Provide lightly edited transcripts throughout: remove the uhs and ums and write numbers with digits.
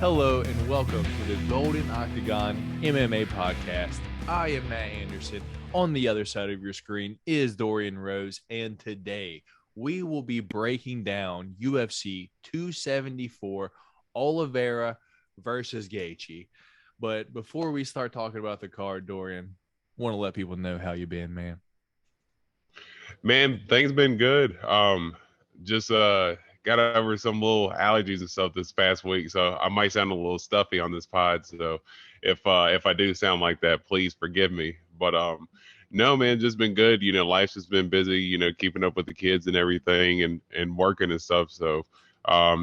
Hello and welcome to the Golden Octagon MMA Podcast. I am Matt Anderson. On the other side of your screen is Dorian Rose, and today we will be breaking down UFC 274 Oliveira versus Gaethje. But before we start talking about the card, Dorian, want to let people know how you been, man. Man, things been good. Just got over some little allergies and stuff this past week, so I might sound a little stuffy on this pod. So if I do sound like that, please forgive me. But no, man, just been good. You know, life's just been busy. You know, keeping up with the kids and everything, and working and stuff. So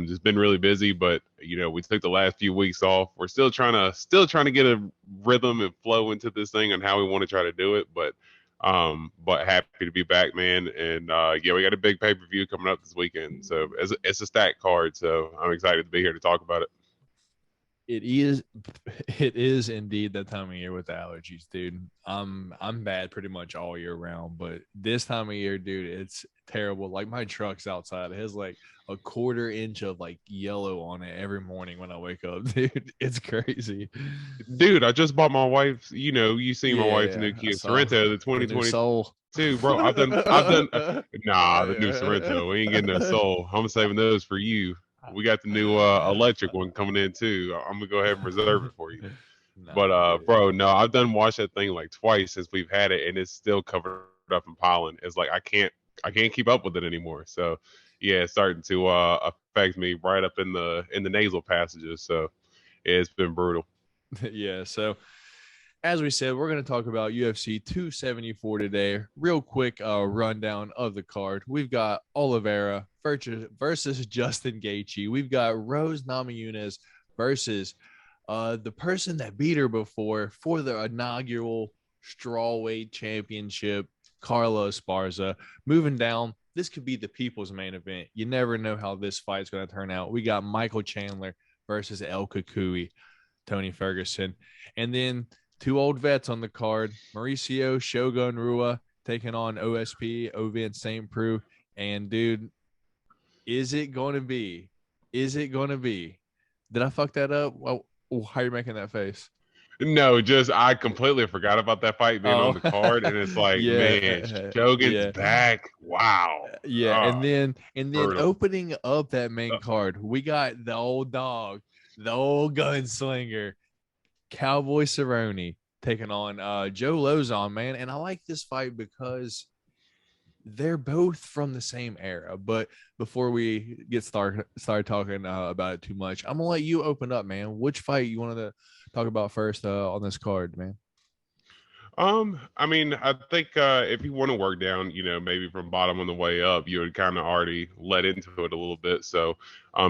just been really busy. But you know, we took the last few weeks off. We're still trying to get a rhythm and flow into this thing and how we want to try to do it. But happy to be back, man. And yeah, we got a big pay-per-view coming up this weekend, so it's a stacked card. So I'm excited to be here to talk about it. It is indeed that time of year with the allergies, dude. I'm bad pretty much all year round, but this time of year, dude, it's terrible. Like my truck's outside, it has like a quarter inch of like yellow on it every morning when I wake up, dude. It's crazy. Dude, I just bought my wife's, you know, you see my wife's new Kia Sorento, the 2022, bro. I've done the new Sorento. We ain't getting no Soul. I'm saving those for you. We got the new electric one coming in too. I'm gonna go ahead and reserve it for you. Bro, no, I've done washed that thing like twice since we've had it, and it's still covered up in pollen. It's like I can't keep up with it anymore. So yeah, it's starting to affect me right up in the nasal passages. So yeah, it's been brutal. Yeah, so as we said, we're going to talk about UFC 274 today. Real quick rundown of the card. We've got Oliveira versus Justin Gaethje. We've got Rose Namajunas versus the person that beat her before for the inaugural strawweight championship, Carla Esparza. Moving down, this could be the people's main event. You never know how this fight's going to turn out. We got Michael Chandler versus El Kakui, Tony Ferguson. And then two old vets on the card, Mauricio Shogun Rua taking on OSP, Ovince St. Preux. And, dude, is it going to be? Did I fuck that up? Well, how are you making that face? No, just I completely forgot about that fight being on the card, and it's like, man, Shogun's back. Wow. Yeah, and then brutal. Opening up that main card, we got the old dog, the old gunslinger, Cowboy Cerrone taking on Joe Lauzon, man. And I like this fight because they're both from the same era. But before we get started talking about it too much, I'm gonna let you open up, man. Which fight you wanted to talk about first on this card, man? I mean, I think if you want to work down, you know, maybe from bottom on the way up, you would kind of already let into it a little bit. So,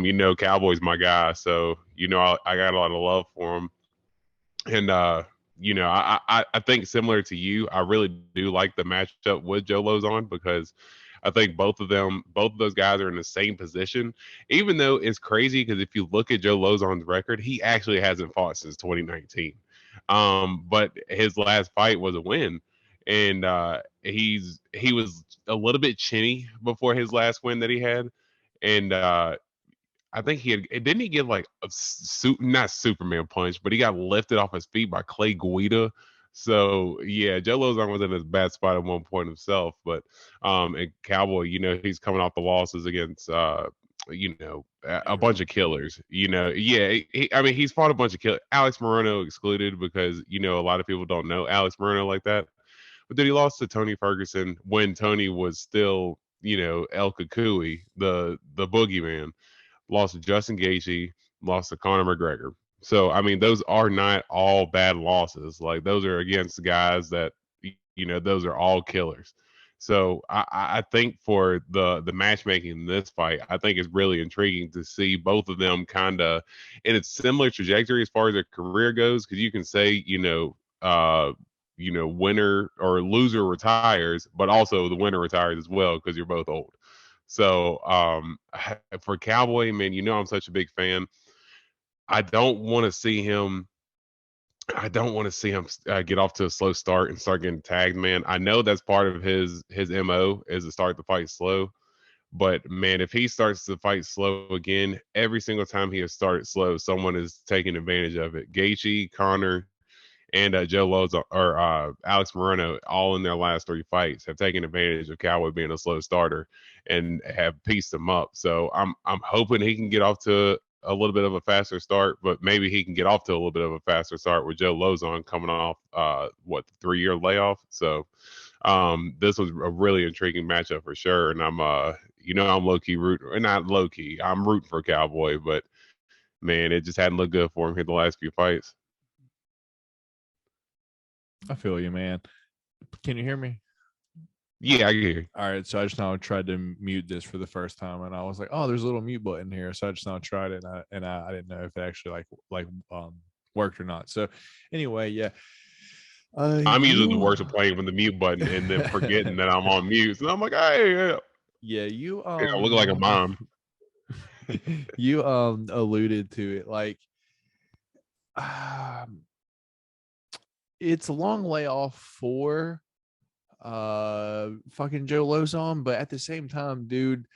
you know, Cowboy's my guy, so you know, I got a lot of love for him. And you know, I think similar to you, I really do like the matchup with Joe Lauzon because I think both of those guys are in the same position. Even though it's crazy because if you look at Joe Lauzon's record, he actually hasn't fought since 2019. But his last fight was a win, and he was a little bit chinny before his last win that he had, and I think didn't he get like not Superman punch, but he got lifted off his feet by Clay Guida. So yeah, Joe Lauzon was in his bad spot at one point himself, but and Cowboy, you know, he's coming off the losses against you know, a bunch of killers. You know, yeah, I mean, he's fought a bunch of killers. Alex Moreno excluded because you know a lot of people don't know Alex Moreno like that, but then he lost to Tony Ferguson when Tony was still, you know, El Kakui, the boogeyman. Lost to Justin Gaethje, lost to Conor McGregor. So, I mean, those are not all bad losses. Like, those are against guys that, you know, those are all killers. So, I think for the matchmaking in this fight, I think it's really intriguing to see both of them kind of in a similar trajectory as far as their career goes. Because you can say, you know, winner or loser retires, but also the winner retires as well because you're both old. So for Cowboy, man, you know I'm such a big fan. I don't want to see him get off to a slow start and start getting tagged, man. I know that's part of his MO is to start the fight slow, But man, if he starts to fight slow again, every single time he has started slow, someone is taking advantage of it. Gaethje, Connor, and Joe Lauzon or Alex Moreno, all in their last 3 fights, have taken advantage of Cowboy being a slow starter and have pieced him up. So I'm hoping he can get off to a little bit of a faster start, but maybe he can get off to a little bit of a faster start with Joe Lauzon coming off the 3-year layoff. So this was a really intriguing matchup for sure. And I'm I'm low key rooting, or not low key, I'm rooting for Cowboy, but man, it just hadn't looked good for him here the last few fights. I feel you, man. Can you hear me? Yeah, I can hear you. All right, so I just now tried to mute this for the first time, and I was like, "Oh, there's a little mute button here." So I just now tried it, and I didn't know if it actually worked or not. So anyway, yeah. I'm usually the worst at playing with the mute button and then forgetting that I'm on mute. So I'm like, hey, yeah, you I look like a mom. You alluded to it, like it's a long layoff for fucking Joe Lauzon, but at the same time, dude,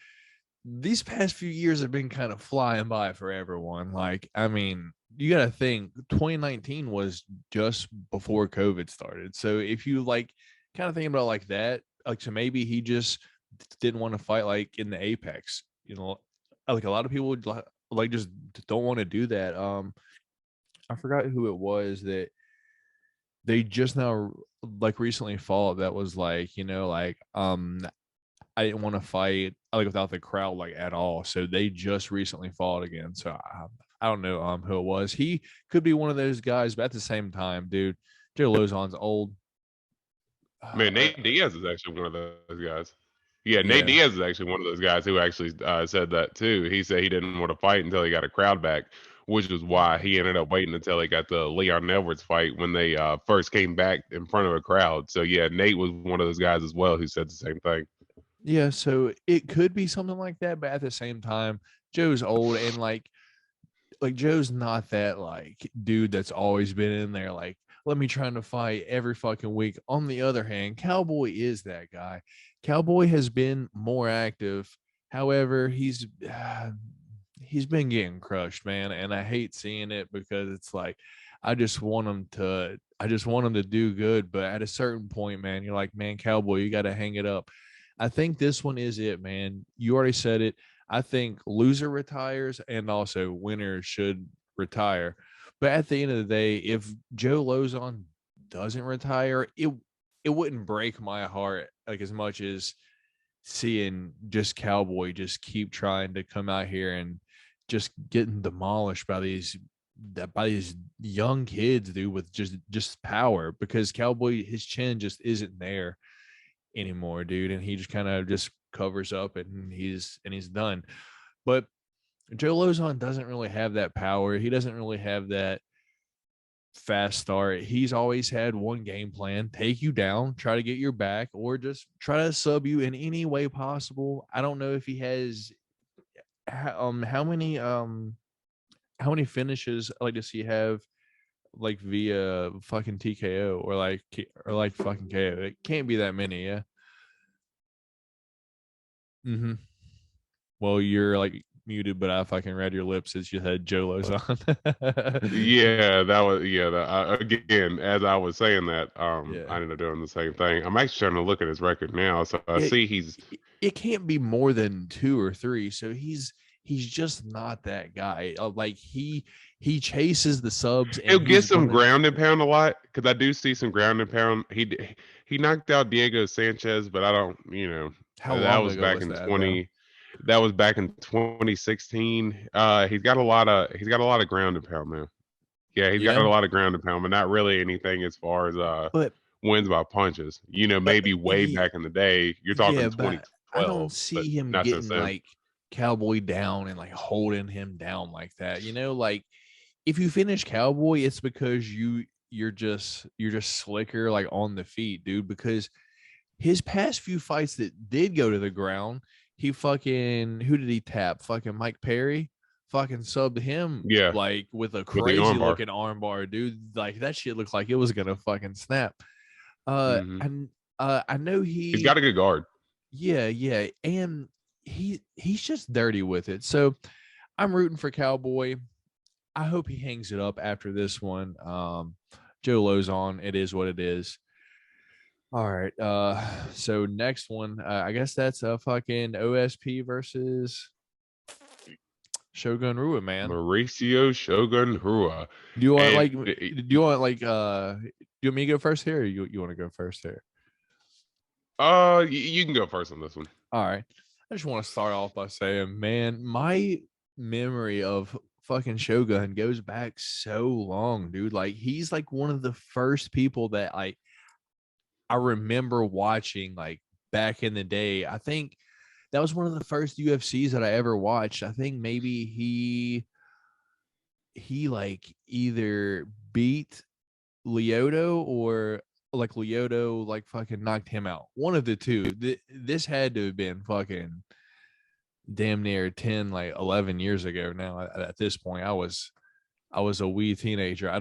these past few years have been kind of flying by for everyone. Like, I mean, you got to think 2019 was just before COVID started. So if you like kind of think about like that, like, so maybe he just didn't want to fight like in the apex, like a lot of people would like just don't want to do that. I forgot who it was that they just now like recently fought that was like, I didn't want to fight like without the crowd like at all. So they just recently fought again. So I don't know who it was. He could be one of those guys, but at the same time, dude, Joe Lauzon's old. Man, Nate Diaz is actually one of those guys. Yeah, Nate Diaz is actually one of those guys who actually said that too. He said he didn't want to fight until he got a crowd back, which is why he ended up waiting until he got the Leon Edwards fight when they first came back in front of a crowd. So yeah, Nate was one of those guys as well who said the same thing. Yeah, so it could be something like that, but at the same time, Joe's old and like Joe's not that like dude that's always been in there like let me trying to fight every fucking week. On the other hand, Cowboy is that guy. Cowboy has been more active. However, he's been getting crushed, man, and I hate seeing it because it's like I just want him to do good, but at a certain point, man, you're like, man, Cowboy, you got to hang it up. I think this one is it, man. You already said it. I think loser retires and also winner should retire. But at the end of the day, if Joe Lauzon doesn't retire, it wouldn't break my heart like as much as seeing just Cowboy just keep trying to come out here and just getting demolished by these young kids, dude, with just power, because Cowboy, his chin just isn't there anymore, dude, and he just kind of just covers up and he's done. But Joe Lauzon doesn't really have that power. He doesn't really have that fast start. He's always had one game plan: take you down, try to get your back, or just try to sub you in any way possible. I don't know if he has how many finishes like does he have like via fucking TKO or like fucking KO. It can't be that many, yeah. Mm-hmm. Well, you're like muted, but I fucking read your lips as you had Joe Lauzon. Yeah, that was again, as I was saying that, I ended up doing the same thing. I'm actually trying to look at his record now, so I see he's. It can't be more than 2 or 3, so he's just not that guy. Like he chases the subs. And he'll get some ground and pound a lot, because I do see some ground and pound. He knocked out Diego Sanchez, but I don't, how that long was ago back was in that, 20. though? That was back in 2016. He's got a lot of ground and pound now. Yeah, he's got a lot of ground and pound, but not really anything as far as but wins by punches. Maybe way back in the day. You're talking 2012. I don't see him getting like Cowboy down and like holding him down like that. Like if you finish Cowboy, it's because you're just slicker like on the feet, dude. Because his past few fights that did go to the ground, he fucking who did he tap? Fucking Mike Perry. Fucking subbed him, like with a crazy looking armbar, dude. Like that shit looked like it was gonna fucking snap. And I know he's got a good guard. Yeah, and he's just dirty with it. So I'm rooting for Cowboy. I hope he hangs it up after this one. Joe Lauzon, it is what it is. All right. So next one, I guess that's a fucking OSP versus Shogun Rua, man. Mauricio Shogun Rua. Do you want you want me to go first here, or you want to go first here? You can go first on this one. All right. I just want to start off by saying, man, my memory of fucking Shogun goes back so long, dude. Like, he's like one of the first people that I remember watching, like, back in the day. I think that was one of the first UFCs that I ever watched. I think maybe he like either beat Lyoto or like Lyoto like fucking knocked him out. One of the two. This had to have been fucking damn near 10, like 11 years ago now. At this point, I was a wee teenager. I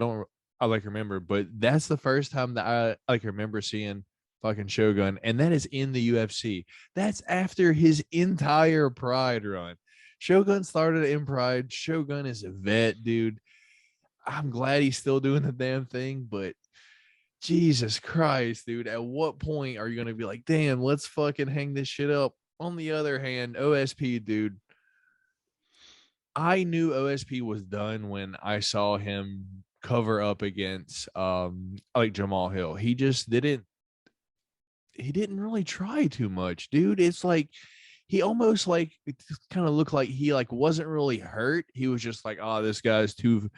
remember, but that's the first time that I like remember seeing fucking Shogun, and that is in the UFC. That's after his entire Pride run. Shogun started in Pride. Shogun is a vet, dude. I'm glad he's still doing the damn thing, but Jesus Christ, dude, at what point are you going to be like, damn, let's fucking hang this shit up? On the other hand, OSP, dude, I knew OSP was done when I saw him cover up against like Jamal Hill. He just didn't really try too much, dude. It's like he almost like it kind of looked like he like wasn't really hurt. He was just like, oh, this guy's too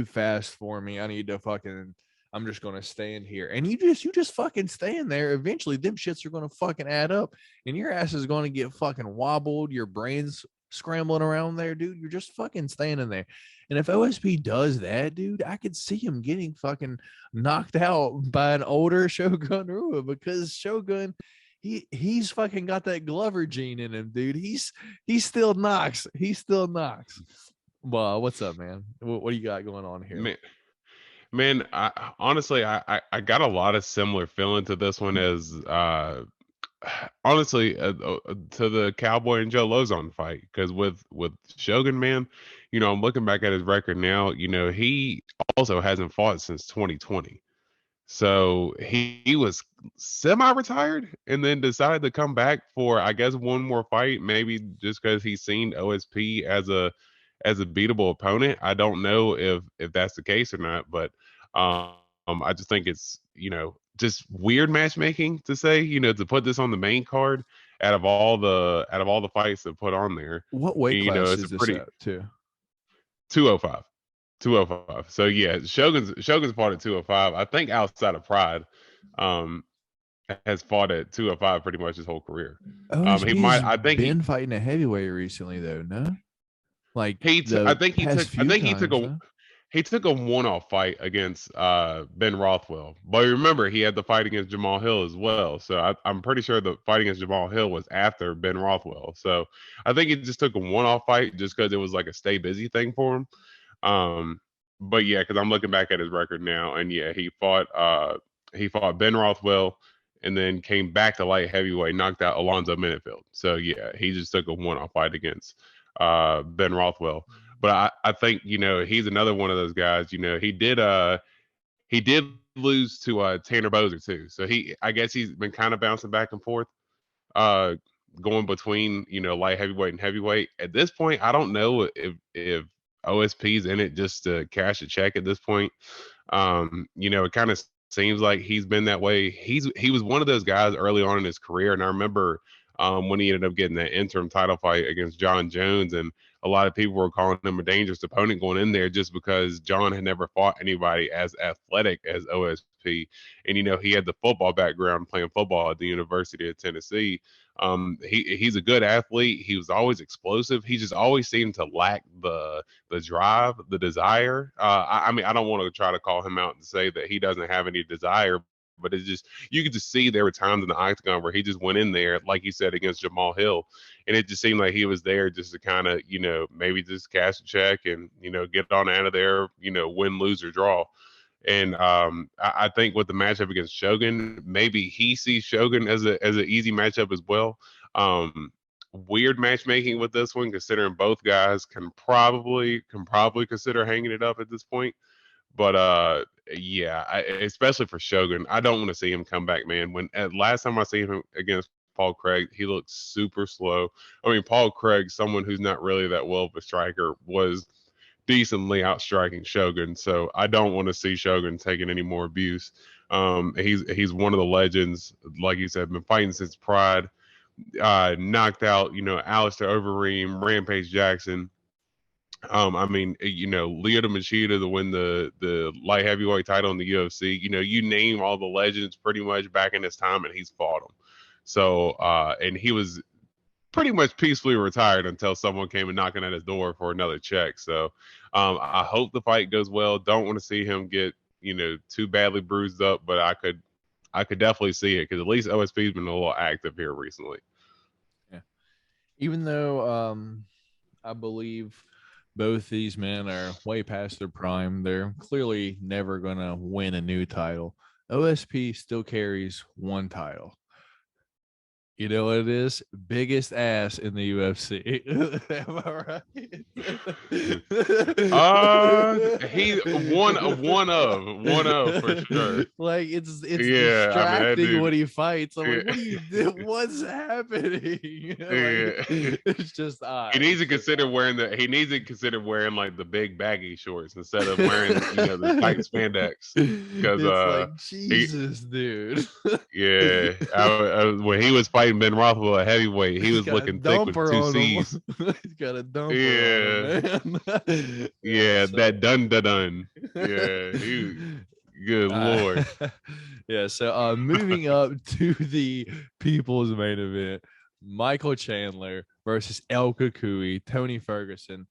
fast for me. I'm just gonna stand here. And you just fucking stand there. Eventually them shits are gonna fucking add up and your ass is gonna get fucking wobbled, your brain's scrambling around there, dude. You're just fucking standing there. And if OSP does that, dude, I could see him getting fucking knocked out by an older Shogun Rua, because Shogun, he's fucking got that Glover gene in him, dude. He still knocks. Well, what's up, man? What do you got going on here? Man, I honestly got a lot of similar feeling to this one as honestly to the Cowboy and Joe Lauzon fight, because with Shogun, man, I'm looking back at his record now. He also hasn't fought since 2020, so he was semi-retired and then decided to come back for, I guess, one more fight, maybe just because he's seen OSP as a beatable opponent. I don't know if that's the case or not, but I just think it's just weird matchmaking to say, to put this on the main card out of all the fights that put on there. What weight class is this at too? 205. 205. So yeah, Shogun's fought at 205. I think outside of Pride, has fought at 205 pretty much his whole career. He might. I think been fighting a heavyweight recently though. No, like he took a one-off fight against Ben Rothwell. But remember, he had the fight against Jamal Hill as well. So I'm pretty sure the fight against Jamal Hill was after Ben Rothwell. So I think he just took a one-off fight just because it was like a stay busy thing for him. But yeah, because I'm looking back at his record now, and yeah, he fought Ben Rothwell and then came back to light heavyweight, knocked out Alonzo Minifield. So yeah, he just took a one-off fight against Ben Rothwell. But I think, he's another one of those guys. He did lose to Tanner Boser too. So I guess he's been kind of bouncing back and forth, going between, light heavyweight and heavyweight. At this point, I don't know if OSP's in it just to cash a check at this point. It kind of seems like he's been that way. He was one of those guys early on in his career. And I remember when he ended up getting that interim title fight against John Jones, and a lot of people were calling him a dangerous opponent going in there just because John had never fought anybody as athletic as OSP. And, he had the football background playing football at the University of Tennessee. He's a good athlete. He was always explosive. He just always seemed to lack the drive, the desire. I mean, I don't want to try to call him out and say that he doesn't have any desire, but it's just, you could just see there were times in the octagon where he just went in there, like you said, against Jamal Hill. And it just seemed like he was there just to kind of, maybe just cash a check and, get on out of there, win, lose, or draw. And I think with the matchup against Shogun, maybe he sees Shogun as an easy matchup as well. weird matchmaking with this one, considering both guys can probably consider hanging it up at this point. But yeah, especially for Shogun, I don't want to see him come back, man. When last time I seen him against Paul Craig, he looked super slow. I mean, Paul Craig, someone who's not really that well of a striker, was decently outstriking Shogun. So I don't want to see Shogun taking any more abuse. He's one of the legends, like you said, been fighting since Pride. Knocked out, Alistair Overeem, Rampage Jackson. I mean, Lyoto Machida to win the light heavyweight title in the UFC. You name all the legends pretty much back in his time, and he's fought them. So, and he was pretty much peacefully retired until someone came and knocking at his door for another check. So, I hope the fight goes well. Don't want to see him get, too badly bruised up, but I could definitely see it because at least OSP's been a little active here recently. Yeah. Even though I believe both these men are way past their prime, they're clearly never going to win a new title. OSP still carries one title. You know what it is? Biggest ass in the UFC. Am I right? He one of for sure. Like it's distracting when he fights. I'm like, what do you do? What's happening? It's just he needs to consider wearing like the big baggy shorts instead of wearing the tight spandex. Because like Jesus, dude. Yeah, when he was fighting Ben Rothwell at heavyweight, he was looking thick with two C's. He's got a dumper on him, man. Yeah, so. That dun. Yeah, good Lord. Yeah, so moving up to the people's main event, Michael Chandler versus El Kakui, Tony Ferguson.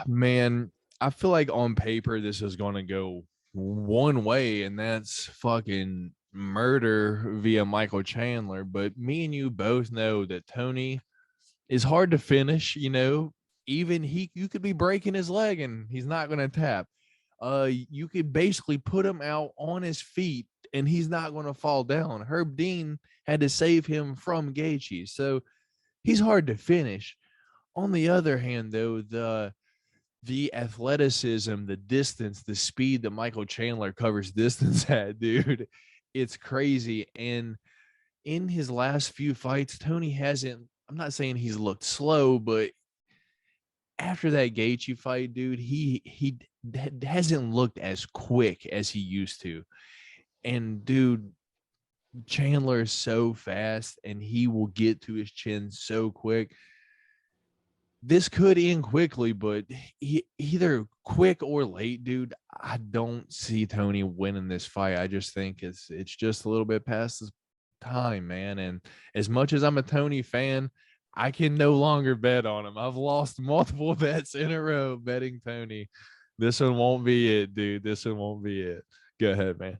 Man, I feel like on paper this is going to go one way, and that's fucking murder via Michael Chandler. But me and you both know that Tony is hard to finish. Even you could be breaking his leg and he's not going to tap. You could basically put him out on his feet and he's not going to fall down. Herb Dean had to save him from Gaethje, so he's hard to finish. On the other hand, though, the athleticism, the distance, the speed that Michael Chandler covers distance at, dude, it's crazy. And in his last few fights, Tony hasn't, I'm not saying he's looked slow, but after that Gaethje fight, dude, he hasn't looked as quick as he used to. And dude, Chandler is so fast and he will get to his chin so quick. This could end quickly, but either quick or late, dude. I don't see Tony winning this fight. I just think it's just a little bit past his time, man. And as much as I'm a Tony fan, I can no longer bet on him. I've lost multiple bets in a row betting Tony. This one won't be it, dude. This one won't be it. Go ahead, man.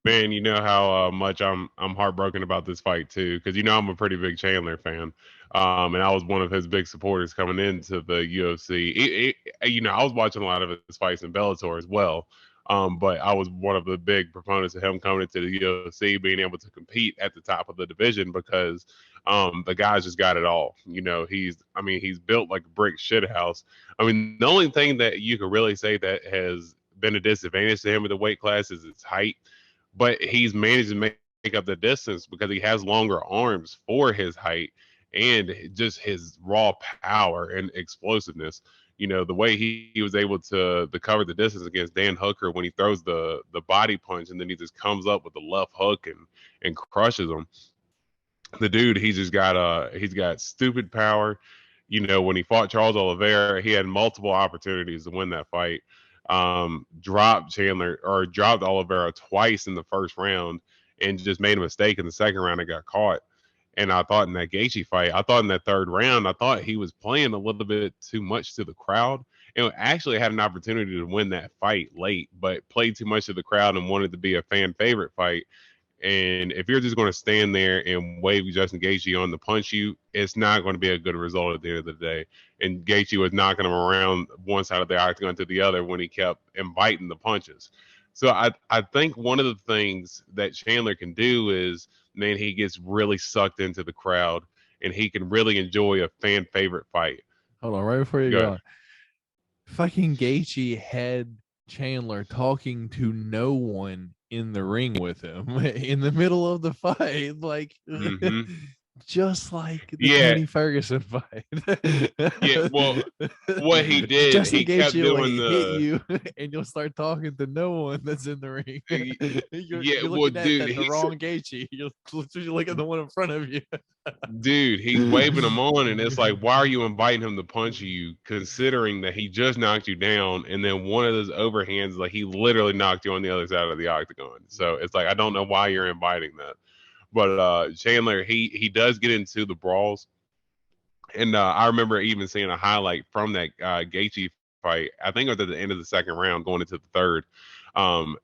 Man, you know how much I'm heartbroken about this fight too, because I'm a pretty big Chandler fan, and I was one of his big supporters coming into the UFC. I was watching a lot of his fights in Bellator as well, but I was one of the big proponents of him coming into the UFC, being able to compete at the top of the division because the guy's just got it all. He's built like a brick shit house. I mean, the only thing that you could really say that has been a disadvantage to him with the weight class is his height. But he's managed to make up the distance because he has longer arms for his height and just his raw power and explosiveness. The way he was able to cover the distance against Dan Hooker when he throws the body punch and then he just comes up with the left hook and crushes him. The dude, he's got stupid power. When he fought Charles Oliveira, he had multiple opportunities to win that fight. Dropped Oliveira twice in the first round and just made a mistake in the second round and got caught. And I thought in that Gaethje fight, in that third round, I thought he was playing a little bit too much to the crowd and actually had an opportunity to win that fight late, but played too much to the crowd and wanted to be a fan favorite fight. And if you're just going to stand there and wave Justin Gaethje on to punch you, it's not going to be a good result at the end of the day. And Gaethje was knocking him around one side of the octagon to the other when he kept inviting the punches. So I think one of the things that Chandler can do is, man, he gets really sucked into the crowd and he can really enjoy a fan favorite fight. Hold on, right before you Go go ahead. on. Fucking Gaethje had Chandler talking to no one in the ring with him in the middle of the fight, like Mm-hmm. just like the Yeah, Tony Ferguson fight. yeah. Well, what he did, Justin he kept Gaethje will doing hit the. you, and you'll start talking to no one that's in the ring. Yeah, You're well, looking at dude, the he's wrong Gaethje. You're looking at the one in front of you. dude, he's waving him on, and it's like, why are you inviting him to punch you, considering that he just knocked you down, and then one of those overhands, like he literally knocked you on the other side of the octagon. So it's like, I don't know why you're inviting that. But Chandler, he does get into the brawls, and I remember even seeing a highlight from that Gaethje fight. I think it was at the end of the second round, going into the third.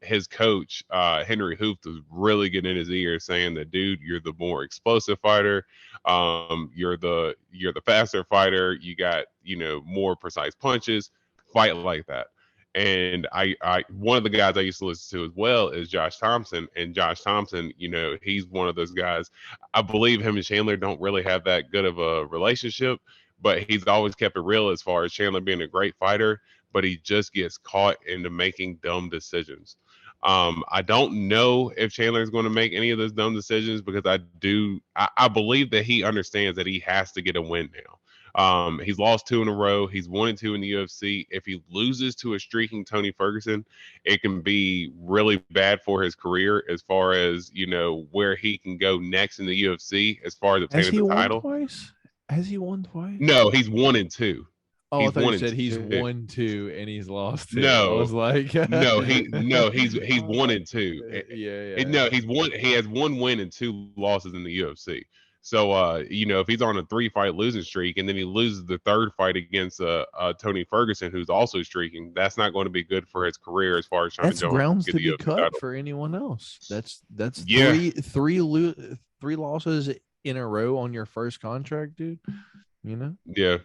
His coach Henry Hooft was really getting in his ear, saying that, dude, you're the more explosive fighter. You're the faster fighter. You got, more precise punches. Fight like that. And I one of the guys I used to listen to as well is Josh Thompson. And Josh Thompson, he's one of those guys. I believe him and Chandler don't really have that good of a relationship, but he's always kept it real as far as Chandler being a great fighter, but he just gets caught into making dumb decisions. I don't know if Chandler is going to make any of those dumb decisions, because I believe that he understands that he has to get a win now. He's lost 2 in a row. He's 1-2 in the UFC. If he loses to a streaking Tony Ferguson, it can be really bad for his career as far as, where he can go next in the UFC as far as Has obtaining he the won title. twice? Has he won twice? No, he's 1-2. Oh, I He's thought you one and said he's two. 1-2 and he's lost 2. I was No, like, he's 1-2. yeah. No, he has 1 win and 2 losses in the UFC. So if he's on a 3-fight losing streak and then he loses the third fight against Tony Ferguson, who's also streaking, that's not going to be good for his career as far as trying That's to go grounds get to the be UFC cut title. for anyone else. That's Yeah. three losses in a row on your first contract, dude. Yeah.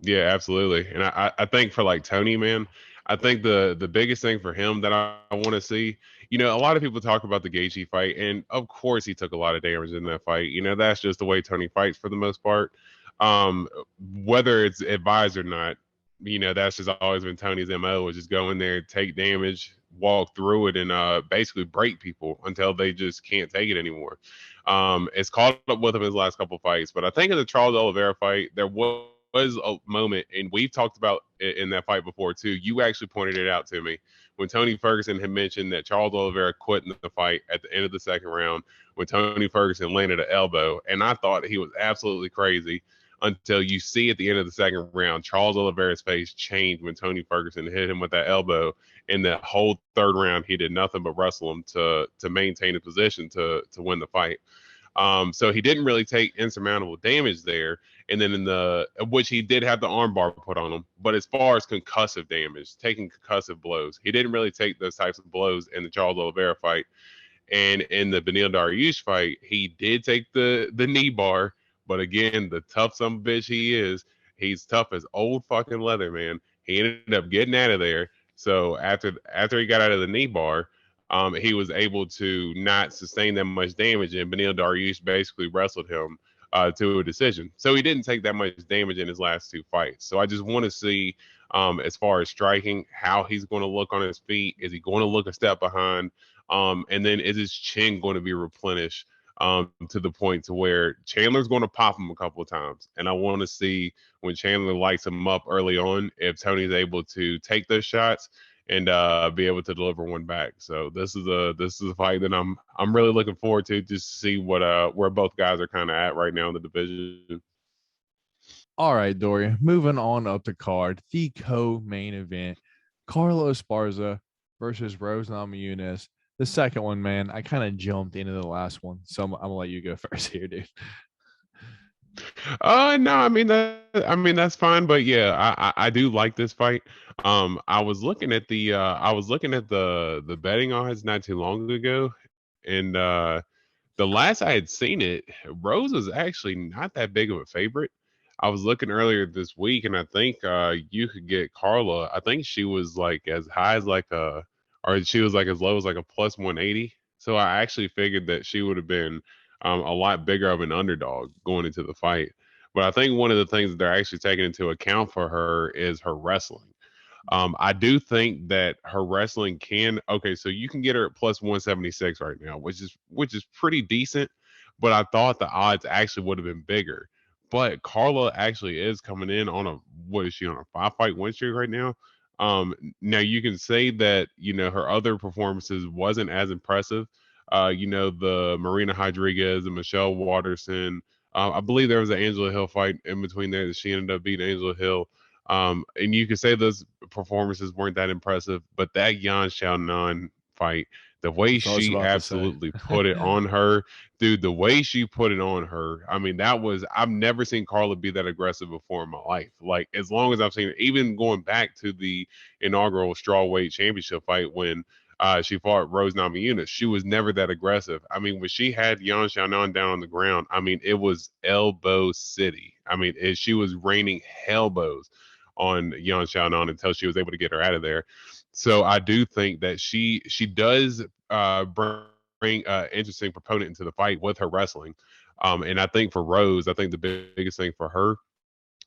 Yeah, absolutely. And I think for like Tony, man, I think the biggest thing for him that I want to see, a lot of people talk about the Gaethje fight, and of course he took a lot of damage in that fight. That's just the way Tony fights for the most part. Whether it's advised or not, that's just always been Tony's MO, is just go in there, take damage, walk through it, and basically break people until they just can't take it anymore. It's caught up with him in his last couple fights, but I think in the Charles Oliveira fight, there was a moment, and we've talked about it in that fight before too. You actually pointed it out to me when Tony Ferguson had mentioned that Charles Oliveira quit in the fight at the end of the second round when Tony Ferguson landed an elbow, and I thought he was absolutely crazy until you see at the end of the second round Charles Oliveira's face changed when Tony Ferguson hit him with that elbow. In the whole third round, he did nothing but wrestle him to maintain a position to win the fight. So he didn't really take insurmountable damage there. And then which he did have the armbar put on him. But as far as concussive damage, taking concussive blows, he didn't really take those types of blows in the Charles Oliveira fight. And in the Beneil Dariush fight, he did take the knee bar. But again, the tough son of a bitch he is, he's tough as old fucking leather, man. He ended up getting out of there. So after he got out of the knee bar, he was able to not sustain that much damage, and Beneil Dariush basically wrestled him to a decision. So he didn't take that much damage in his last 2 fights. So I just want to see, as far as striking, how he's going to look on his feet. Is he going to look a step behind? And then is his chin going to be replenished to the point to where Chandler's going to pop him a couple of times? And I want to see when Chandler lights him up early on, if Tony's able to take those shots and be able to deliver one back. So this is a fight that I'm really looking forward to, just to see what where both guys are kind of at right now in the division. All right, Dorian. Moving on up the card, the co-main event: Carla Esparza versus Rose Namajunas. The second one, man, I kind of jumped into the last one, so I'm gonna let you go first here, dude. No, that's fine, but yeah, I do like this fight. I was looking at the betting odds not too long ago, and the last I had seen it, Rose was actually not that big of a favorite. I was looking earlier this week, and I think you could get Carla. I think she was like as high as like a or she was like as low as like a plus 180. So I actually figured that she would have been a lot bigger of an underdog going into the fight. But I think one of the things that they're actually taking into account for her is her wrestling. I do think that her wrestling can okay, so you can get her at plus 176 right now, which is pretty decent, but I thought the odds actually would have been bigger. But Carla actually is coming in on a what is she on a 5 fight win streak right now? Now you can say that her other performances wasn't as impressive. The Marina Rodriguez and Michelle Waterson. I believe there was an Angela Hill fight in between there that she ended up beating Angela Hill. And you could say those performances weren't that impressive, but that Yan Xiaonan fight, the way That's what I was she about to say. absolutely put it on her, dude, the way she put it on her, I mean, I've never seen Carla be that aggressive before in my life. Like, as long as I've seen it, even going back to the inaugural strawweight championship fight when she fought Rose Namajunas, she was never that aggressive. I mean, when she had Yan Xiaonan down on the ground, I mean, it was elbow city. I mean, she was raining elbows on Yan Xiaonan until she was able to get her out of there. So I do think that she does bring interesting proponent into the fight with her wrestling. And I think for Rose, I think the biggest thing for her,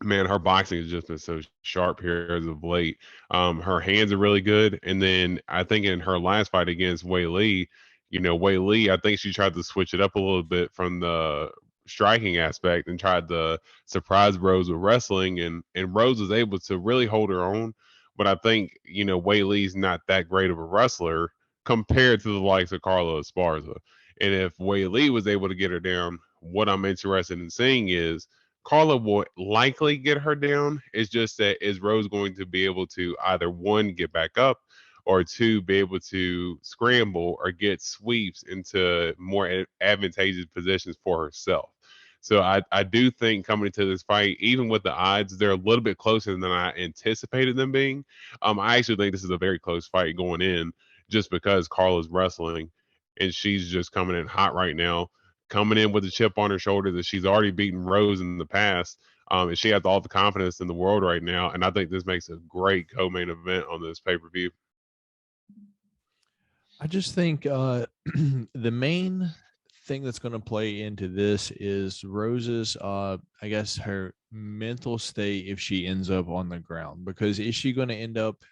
man, her boxing has just been so sharp here as of late. Her hands are really good. And then I think in her last fight against Wei Li, Wei Li, I think she tried to switch it up a little bit from the striking aspect and tried to surprise Rose with wrestling. And Rose was able to really hold her own. But I think, Wei Li's not that great of a wrestler compared to the likes of Carla Esparza. And if Wei Li was able to get her down, what I'm interested in seeing is Carla will likely get her down. It's just that is Rose going to be able to either one, get back up, or two, be able to scramble or get sweeps into more advantageous positions for herself. So I do think coming into this fight, even with the odds, they're a little bit closer than I anticipated them being. I actually think this is a very close fight going in, just because Carla's wrestling and she's just coming in hot right now, coming in with a chip on her shoulder that she's already beaten Rose in the past. And she has all the confidence in the world right now. And I think this makes a great co-main event on this pay-per-view. I just think the main thing that's going to play into this is Rose's, I guess, her mental state if she ends up on the ground. Because is she going to end up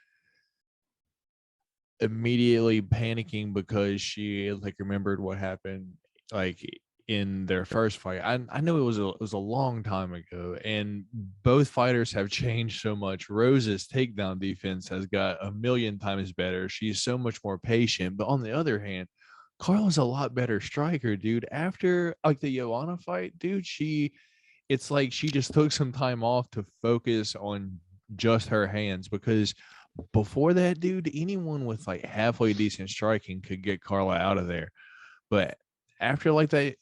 immediately panicking because she like remembered what happened like in their first fight? I know it was a long time ago, and both fighters have changed so much. Rose's takedown defense has got a million times better. She's so much more patient. But on the other hand, Carla's a lot better striker, dude. After like the Joanna fight, dude, it's like she just took some time off to focus on just her hands, because before that, dude, anyone with like halfway decent striking could get Carla out of there. But after like that,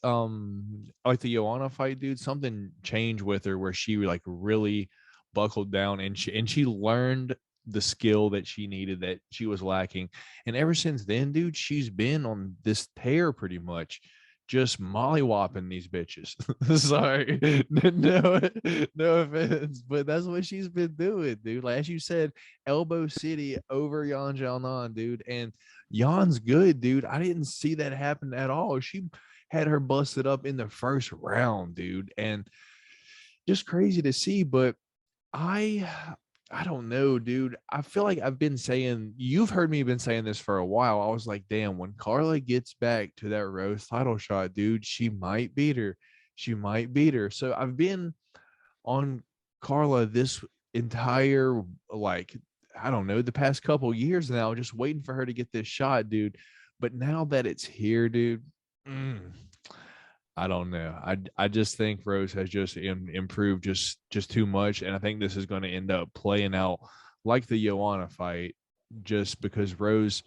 like the Joanna fight, dude, something changed with her where she like really buckled down, and she learned the skill that she needed that she was lacking. And ever since then, dude, she's been on this tear pretty much, just mollywopping these bitches. Sorry, no offense, but that's what she's been doing, dude. Like as you said, elbow city over Yan Xiaonan, dude. And Yan's good, dude. I didn't see that happen at all. She had her busted up in the first round, dude, and just crazy to see. But I I don't know, dude. I feel like I've been saying, you've heard me been saying this for a while. I was like, damn, when Carla gets back to that Rose title shot, dude, she might beat her. She might beat her. So I've been on Carla this entire, like, I don't know, the past couple years now, just waiting for her to get this shot, dude. But now that it's here, dude, I don't know. I just think Rose has just improved just too much, and I think this is going to end up playing out like the Joanna fight, just because Rose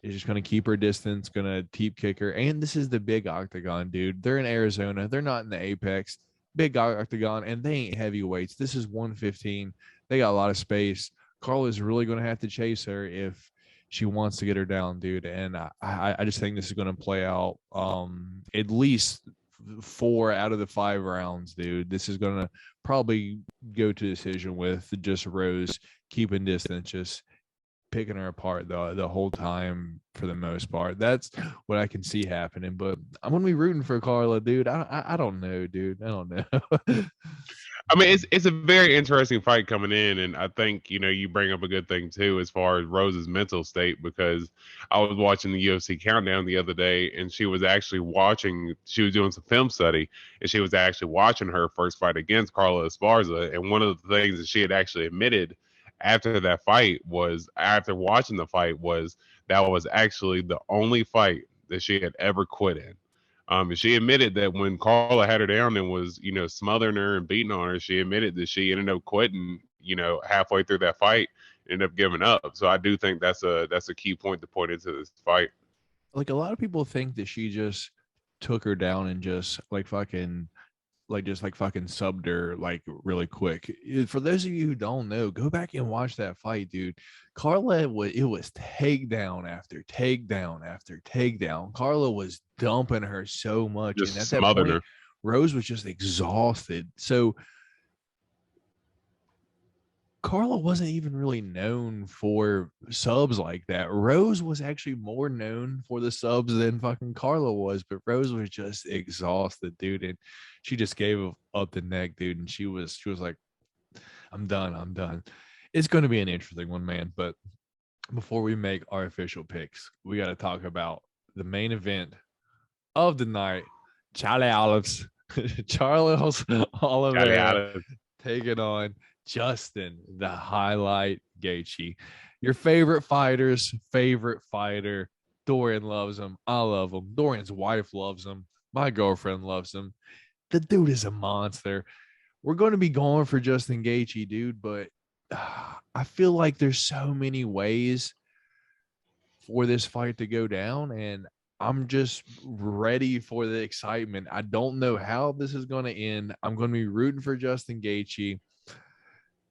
is just going to keep her distance, going to deep kick her, and this is the big octagon, dude. They're in Arizona. They're not in the Apex. Big octagon, and they ain't heavyweights. This is 115. They got a lot of space. Carla's really going to have to chase her if she wants to get her down, dude. And I just think this is going to play out at least 4 out of the 5 rounds, dude. This is going to probably go to decision with just Rose keeping distance, just picking her apart the whole time for the most part. That's what I can see happening. But I'm gonna be rooting for Carla, dude. I don't know, dude. I don't know. I mean, it's a very interesting fight coming in, and I think you bring up a good thing too as far as Rose's mental state, because I was watching the UFC countdown the other day, and she was actually watching. She was doing some film study, and she was actually watching her first fight against Carla Esparza, and one of the things that she had actually admitted after that fight was, after watching the fight, was that was actually the only fight that she had ever quit in. And she admitted that when Carla had her down and was, smothering her and beating on her, she admitted that she ended up quitting, halfway through that fight, ended up giving up. So I do think that's a key point to point into this fight. Like, a lot of people think that she just took her down and just fucking subbed her like really quick. For those of you who don't know, go back and watch that fight, dude. Carla, it was takedown after takedown after takedown. Carla was dumping her so much, Just and at that smothered point, her. Rose was just exhausted. So Carla wasn't even really known for subs like that. Rose was actually more known for the subs than fucking Carla was, but Rose was just exhausted, dude, and she just gave up the neck, dude, and she was like, I'm done. It's going to be an interesting one, man, but before we make our official picks, we got to talk about the main event of the night. Charles Oliveira taking on Justin, the highlight Gaethje. Your favorite fighter's favorite fighter. Dorian loves him. I love him. Dorian's wife loves him. My girlfriend loves him. The dude is a monster. We're going to be going for Justin Gaethje, dude, but I feel like there's so many ways for this fight to go down, and I'm just ready for the excitement. I don't know how this is going to end. I'm going to be rooting for Justin Gaethje.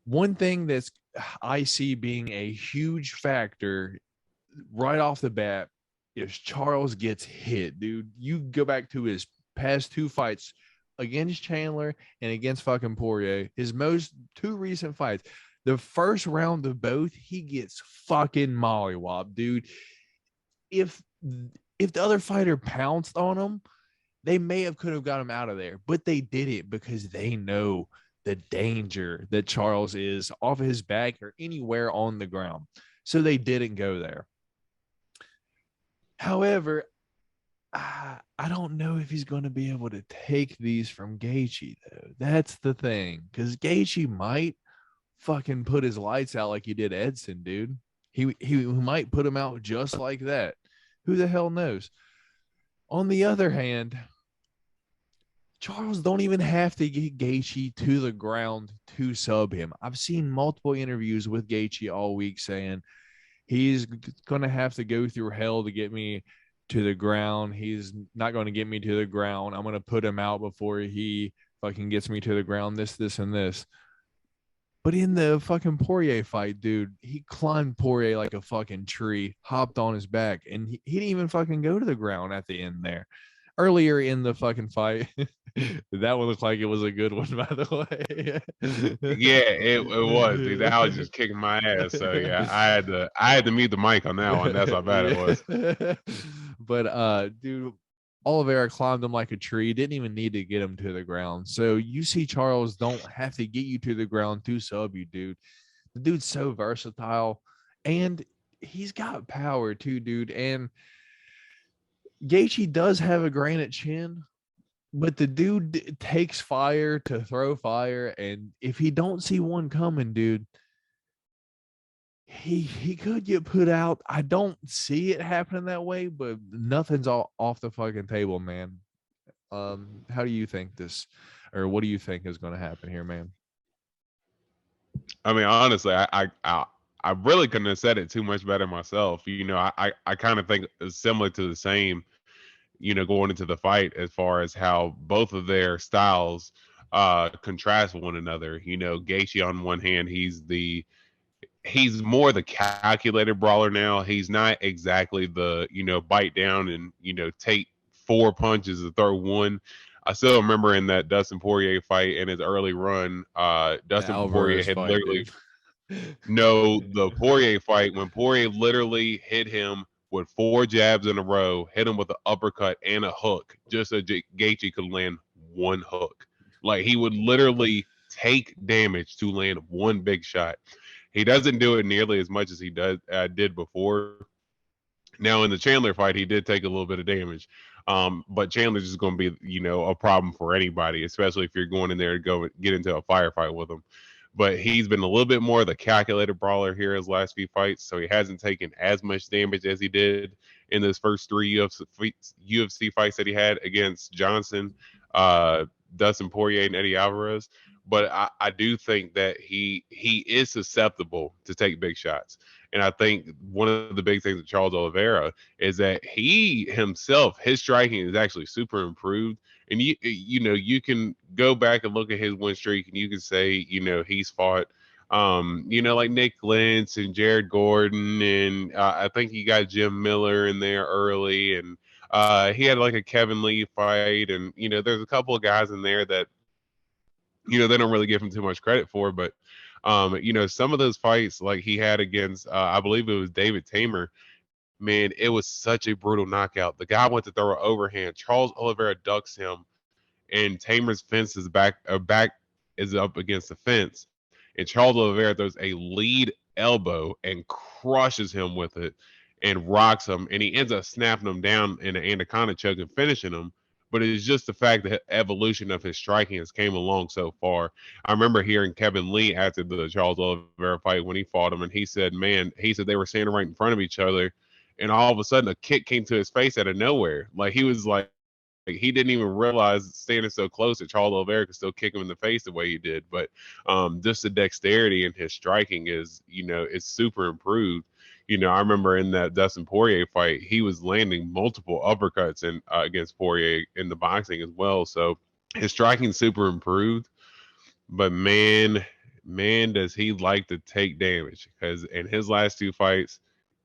One thing that's I see being a huge factor right off the bat is Charles gets hit, dude. You go back to his past two fights against Chandler and against fucking Poirier, his most two recent fights. The first round of both, he gets fucking mollywopped, dude. If the other fighter pounced on him, they could have got him out of there, but they did it because they know the danger that Charles is off of his back or anywhere on the ground. So they didn't go there. However, I don't know if he's going to be able to take these from Gaethje, though. That's the thing, because Gaethje might fucking put his lights out like he did Edson, dude. He might put him out just like that. Who the hell knows? On the other hand, Charles don't even have to get Gaethje to the ground to sub him. I've seen multiple interviews with Gaethje all week saying he's going to have to go through hell to get me to the ground. He's not going to get me to the ground. I'm going to put him out before he fucking gets me to the ground, this, and this. But in the fucking Poirier fight, dude, he climbed Poirier like a fucking tree, hopped on his back, and he didn't even fucking go to the ground at the end there. Earlier in the fucking fight, that one looked like it was a good one, by the way. Yeah, it was, dude. That was just kicking my ass. So yeah, I had to mute the mic on that one. That's how bad it was. But dude, Oliveira climbed him like a tree, didn't even need to get him to the ground. So you see Charles don't have to get you to the ground to sub you, dude. The dude's so versatile, and he's got power too, dude. And Gaethje does have a granite chin, but the dude takes fire to throw fire, and if he don't see one coming, dude, he could get put out. I don't see it happening that way, but nothing's all off the fucking table, man. How do you think this, or what do you think is going to happen here, man? I mean, honestly, I really couldn't have said it too much better myself. I kind of think it's similar to the same, going into the fight as far as how both of their styles contrast one another. Gaethje on one hand, he's more the calculated brawler now. He's not exactly the, bite down and, take four punches to throw one. I still remember in that Dustin Poirier fight in his early run, Dustin Poirier had literally, No, the Poirier fight when Poirier literally hit him with 4 jabs in a row, hit him with an uppercut and a hook, just so Gaethje could land one hook. Like he would literally take damage to land one big shot. He doesn't do it nearly as much as he did before. Now in the Chandler fight, he did take a little bit of damage. But Chandler's just going to be, a problem for anybody, especially if you're going in there to go get into a firefight with him. But he's been a little bit more of the calculated brawler here his last few fights, so he hasn't taken as much damage as he did in those first 3 UFC fights that he had against Johnson, Dustin Poirier, and Eddie Alvarez. But I do think that he is susceptible to take big shots. And I think one of the big things with Charles Oliveira is that he himself, his striking is actually super improved. And you can go back and look at his win streak, and you can say, he's fought, like Nick Lentz and Jared Gordon, and I think he got Jim Miller in there early, and he had like a Kevin Lee fight, and there's a couple of guys in there that they don't really give him too much credit for, but some of those fights like he had against, I believe it was David Tamer. Man, it was such a brutal knockout. The guy went to throw an overhand. Charles Oliveira ducks him, and Tamer's fence is back is up against the fence, and Charles Oliveira throws a lead elbow and crushes him with it and rocks him, and he ends up snapping him down in an anaconda choke and finishing him. But it's just the fact that evolution of his striking has came along so far. I remember hearing Kevin Lee after the Charles Oliveira fight when he fought him, and he said they were standing right in front of each other, and all of a sudden a kick came to his face out of nowhere. Like he was like he didn't even realize standing so close that Charles Oliveira could still kick him in the face the way he did. But just the dexterity in his striking is, it's super improved. I remember in that Dustin Poirier fight, he was landing multiple uppercuts against Poirier in the boxing as well. So his striking super improved. But man, does he like to take damage, because in his last 2 fights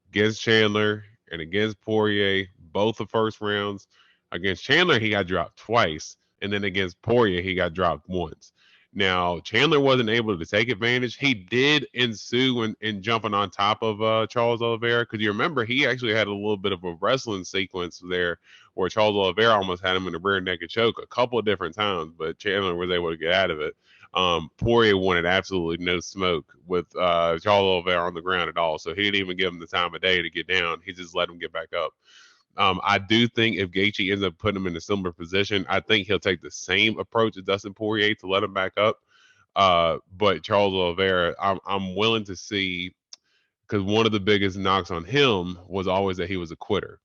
against Chandler and against Poirier, both the first rounds. Against Chandler, he got dropped twice, and then against Poirier, he got dropped once. Now, Chandler wasn't able to take advantage. He did ensue in jumping on top of Charles Oliveira, because you remember he actually had a little bit of a wrestling sequence there where Charles Oliveira almost had him in the rear naked choke a couple of different times, but Chandler was able to get out of it. Poirier wanted absolutely no smoke with Charles Oliveira on the ground at all, so he didn't even give him the time of day to get down. He just let him get back up. I do think if Gaethje ends up putting him in a similar position, I think he'll take the same approach as Dustin Poirier to let him back up. But Charles Oliveira, I'm willing to see, because one of the biggest knocks on him was always that he was a quitter.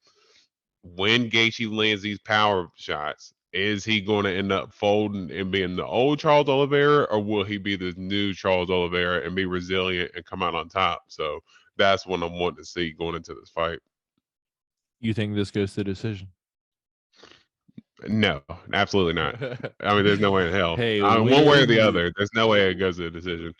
When Gaethje lands these power shots, is he going to end up folding and being the old Charles Oliveira, or will he be the new Charles Oliveira and be resilient and come out on top? So that's what I'm wanting to see going into this fight. You think this goes to decision? No, absolutely not. I mean, there's no way in hell. Hey, one way or the other, there's no way it goes to a decision.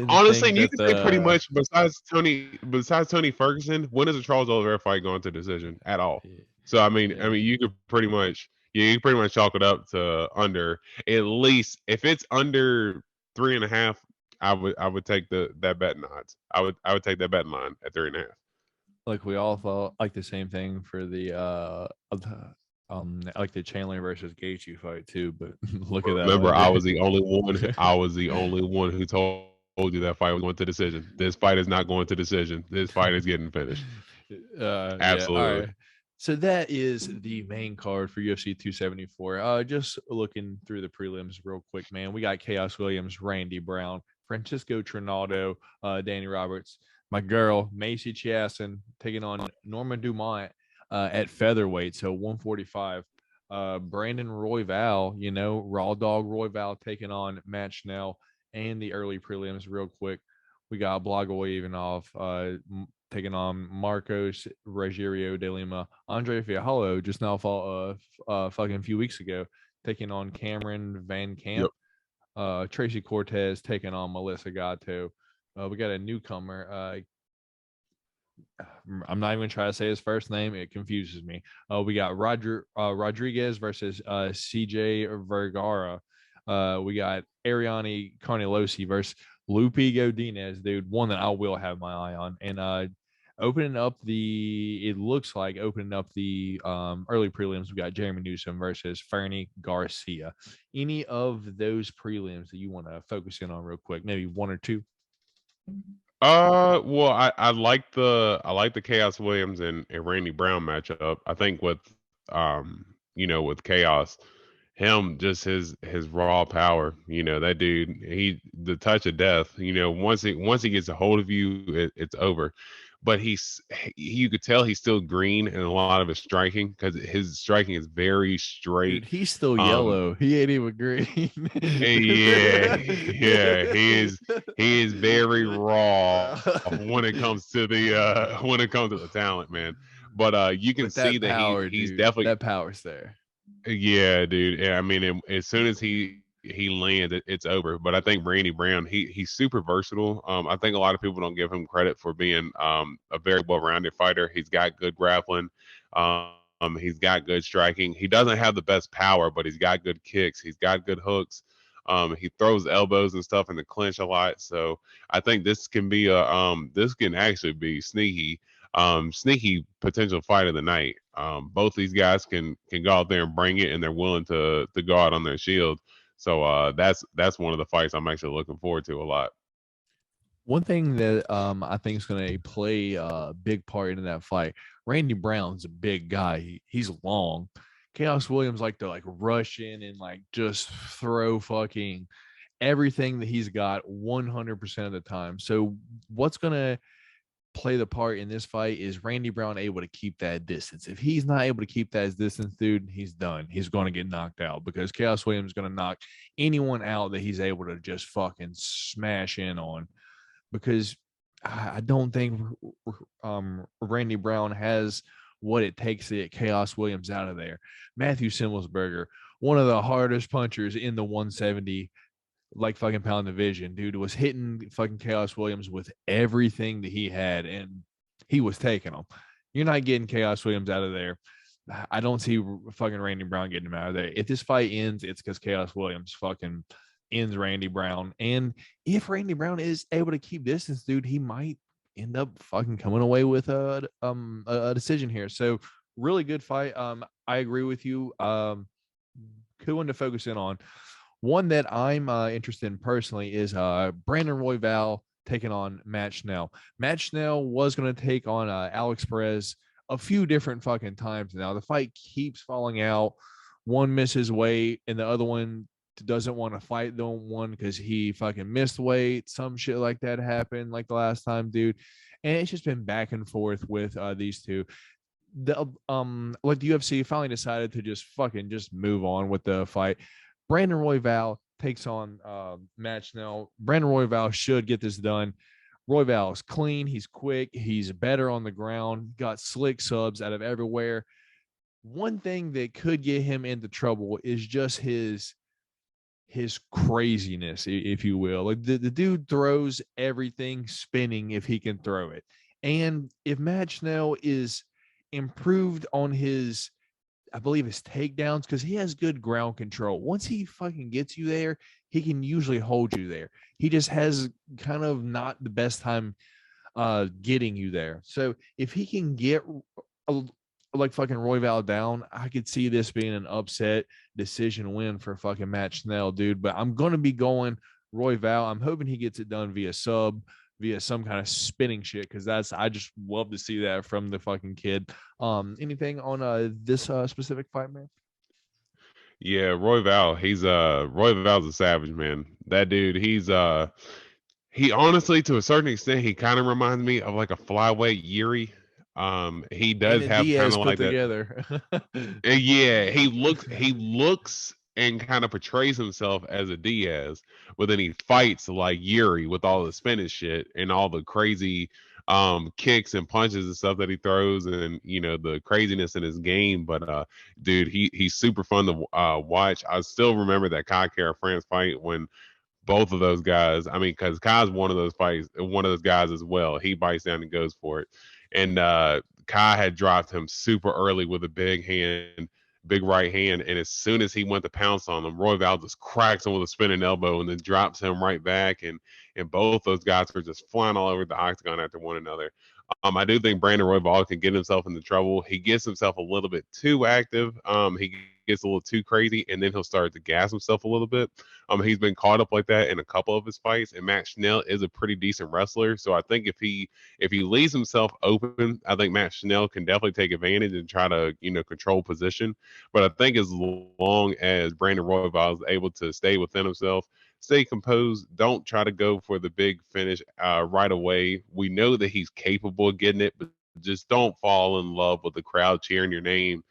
Honestly, you can say pretty much besides Tony Ferguson, when is a Charles Oliveira fight going to decision at all? So I mean, you could pretty much chalk it up to under, at least if it's under 3.5. I would take that betting odds. I would take that betting line at 3.5. Like we all thought like the same thing for the like the Chandler versus Gaethje fight too, but look at that. Remember, I was the only one who told you that fight was going to decision. This fight is not going to decision. This fight is getting finished. Absolutely. Yeah, all right. So that is the main card for UFC 274. Just looking through the prelims real quick, man. We got Chaos Williams, Randy Brown, Francisco Trinaldo, Danny Roberts, my girl Macy Chiasson taking on Norma Dumont at featherweight, so 145. Brandon Royval, Raw Dog Royval taking on Matt Schnell. And the early prelims real quick. We got Blagoy Ivanov taking on Marcos Rogerio de Lima. Andre Fiaglio just now fought fucking few weeks ago, taking on Cameron Van Camp. Yep. Tracy Cortez taking on Melissa Gatto. We got a newcomer. I'm not even going to try to say his first name. It confuses me. We got Rodriguez versus CJ Vergara. We got Ariane Carnelosi versus Lupi Godinez, dude, one that I will have my eye on. And it looks like opening up the early prelims, we got Jeremy Newsom versus Fernie Garcia. Any of those prelims that you want to focus in on real quick? Maybe one or two? Well, I like the Chaos Williams and Randy Brown matchup. I think with with Chaos, him just his raw power. That dude, the touch of death. Once he gets a hold of you, it's over. But you could tell he's still green in a lot of his striking because his striking is very straight. Dude, he's still yellow. He ain't even green. Yeah, he is very raw when it comes to the talent, man. But you can see that power, he's dude, definitely that power's there. Yeah, dude. Yeah, I mean, as soon as he lands, it's over. But I think Randy Brown, he's super versatile. I think a lot of people don't give him credit for being a very well-rounded fighter. He's got good grappling. He's got good striking. He doesn't have the best power, but he's got good kicks. He's got good hooks. He throws elbows and stuff in the clinch a lot. So I think this can actually be sneaky potential fight of the night. Both these guys can go out there and bring it, and they're willing to go out on their shield. So that's one of the fights I'm actually looking forward to a lot. One thing that I think is going to play a big part in that fight, Randy Brown's a big guy. He's long. Chaos Williams like to rush in and just throw fucking everything that he's got 100% of the time. So what's going to play the part in this fight is Randy Brown able to keep that distance. If he's not able to keep that distance, dude, he's done. He's going to get knocked out because Chaos Williams is going to knock anyone out that he's able to just fucking smash in on. Because I don't think Randy Brown has what it takes to get Chaos Williams out of there. Matthew Simmelsberger, one of the hardest punchers in the 170 fucking pound division, dude, was hitting fucking Chaos Williams with everything that he had, and he was taking them. You're not getting Chaos Williams out of there. I don't see fucking Randy Brown getting him out of there. If this fight ends, it's because Chaos Williams fucking ends Randy Brown. And if Randy Brown is able to keep distance, dude, he might end up fucking coming away with a decision here. So really good fight. I agree with you. Good one to focus in on. One that I'm interested in personally is Brandon Royval taking on Matt Schnell. Matt Schnell was going to take on Alex Perez a few different fucking times now. The fight keeps falling out. One misses weight, and the other one doesn't want to fight the one because he fucking missed weight. Some shit like that happened like the last time, dude. And it's just been back and forth with these two. The UFC finally decided to just move on with the fight. Brandon Royval takes on Matt Schnell. Brandon Royval should get this done. Royval is clean. He's quick. He's better on the ground. Got slick subs out of everywhere. One thing that could get him into trouble is just his craziness, if you will. Like the dude throws everything spinning if he can throw it. And if Matt Schnell is improved on his, I believe, his takedowns, because he has good ground control. Once he fucking gets you there, he can usually hold you there. He just has kind of not the best time getting you there. So if he can get fucking Royval down, I could see this being an upset decision win for fucking Matt Schnell, dude. But I'm going to be going Royval. I'm hoping he gets it done via sub, via some kind of spinning shit, because I just love to see that from the fucking kid. Anything on this specific fight, man? Yeah, Royval's a savage, man. That dude, he honestly, to a certain extent, he kind of reminds me of like a flyweight Yuri. He does have kind of like together. Yeah, he looks and kind of portrays himself as a Diaz, but then he fights like Yuri with all the spinning shit and all the crazy kicks and punches and stuff that he throws, and the craziness in his game. But dude, he's super fun to watch. I still remember that Kai France fight when both of those guys, I mean, because Kai's one of those guys as well. He bites down and goes for it. And Kai had dropped him super early with a big right hand. And as soon as he went to pounce on him, Royval just cracks him with a spinning elbow and then drops him right back. And and both those guys were just flying all over the octagon after one another. I do think Brandon Royval can get himself into trouble. He gets himself a little bit too active. He gets a little too crazy, and then he'll start to gas himself a little bit. He's been caught up like that in a couple of his fights, and Matt Schnell is a pretty decent wrestler. So I think if he leaves himself open, I think Matt Schnell can definitely take advantage and try to control position. But I think as long as Brandon Royval is able to stay within himself, stay composed, don't try to go for the big finish right away. We know that he's capable of getting it, but just don't fall in love with the crowd cheering your name,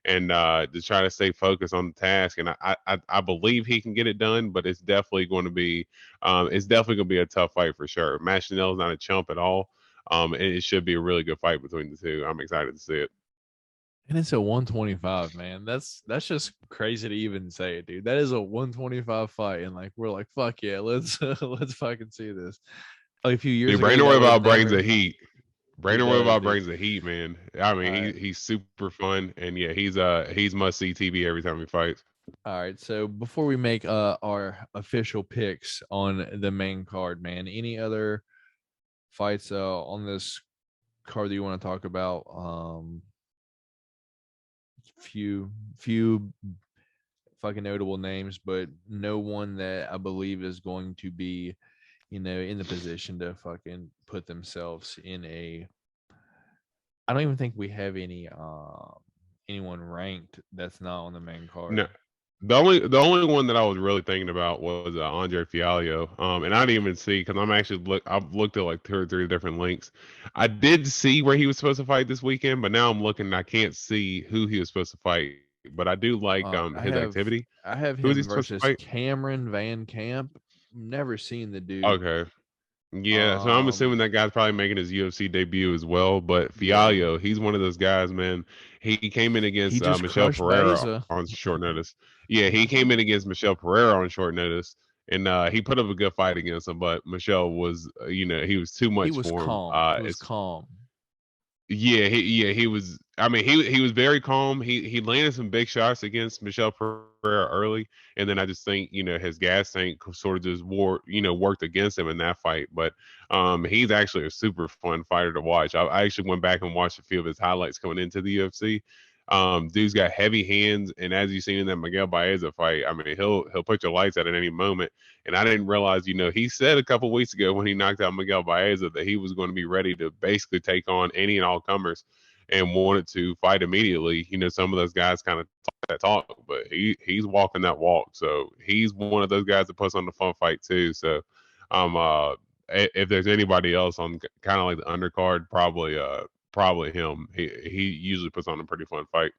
and just try to stay focused on the task. And I believe he can get it done, but it's definitely going to be a tough fight for sure. Matt Chanel is not a chump at all. And it should be a really good fight between the two. I'm excited to see it. And it's a 125, man. That's just crazy to even say, dude. That is a 125 fight, and like we're like, fuck yeah, let's let's fucking see this. Like a few years ago, Brandon Royval brings the heat. Brandon Royval dude. brings the heat, man. I mean, he's super fun, and yeah, he's must see TV every time he fights. All right, so before we make our official picks on the main card, man, any other fights on this card that you want to talk about? Few fucking notable names, but no one that I believe is going to be, in the position to fucking put themselves in a. I don't even think we have anyone ranked that's not on the main card. No. The only one that I was really thinking about was Andre Fiaglio, and I didn't even see because I've looked at like 2 or 3 different links. I did see where he was supposed to fight this weekend, but now I'm looking and I can't see who he was supposed to fight. But I do like his activity. I have him versus Cameron Van Camp. Never seen the dude. Okay. Yeah, so I'm assuming that guy's probably making his UFC debut as well. But Fiaglio, he's one of those guys, man. He came in against Michel Pereira on short notice. Yeah, he came in against Michel Pereira on short notice, and he put up a good fight against him. But Michel was, he was too much for him. He was calm. Yeah, he was. I mean, he was very calm. He landed some big shots against Michel Pereira early, and then I just think his gas tank sort of just worked against him in that fight. But he's actually a super fun fighter to watch. I actually went back and watched a few of his highlights coming into the UFC. Dude's got heavy hands, and as you've seen in that Miguel Baeza fight, I mean, he'll put your lights out at any moment. And I didn't realize, he said a couple weeks ago when he knocked out Miguel Baeza that he was going to be ready to basically take on any and all comers and wanted to fight immediately. Some of those guys kind of talk that talk, but he's walking that walk. So he's one of those guys that puts on the fun fight too. So if there's anybody else on kind of like the undercard, probably him. He usually puts on a pretty fun fight.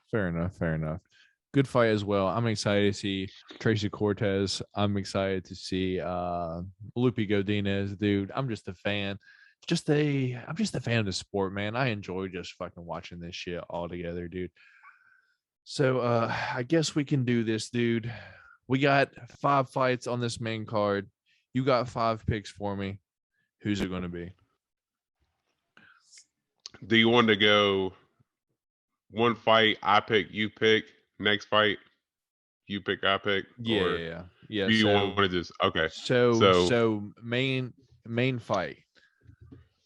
Fair enough. Good fight as well. I'm excited to see Tracy Cortez. I'm excited to see Lupe Godinez, dude. I'm just a fan. I'm just a fan of the sport, man. I enjoy just fucking watching this shit all together, dude. So I guess we can do this, dude. We got 5 fights on this main card. You got 5 picks for me. Who's it going to be? Do you want to go one fight, I pick, you pick, next fight, you pick, I pick? Yeah. Do you want to just okay? So main fight.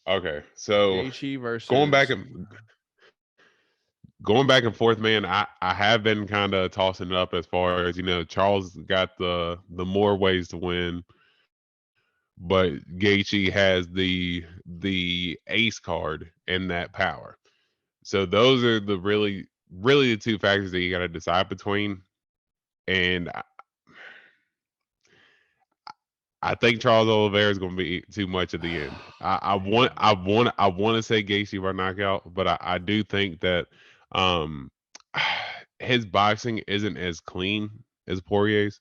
Okay, so Gaethje versus going back and forth, man. I have been kind of tossing it up as far as Charles got the more ways to win, but Gaethje has the ace card and that power. So those are the really the 2 factors that you got to decide between. And I think Charles Oliveira is going to be too much at the end. I want to say Gaethje by knockout, but I do think that his boxing isn't as clean as Poirier's.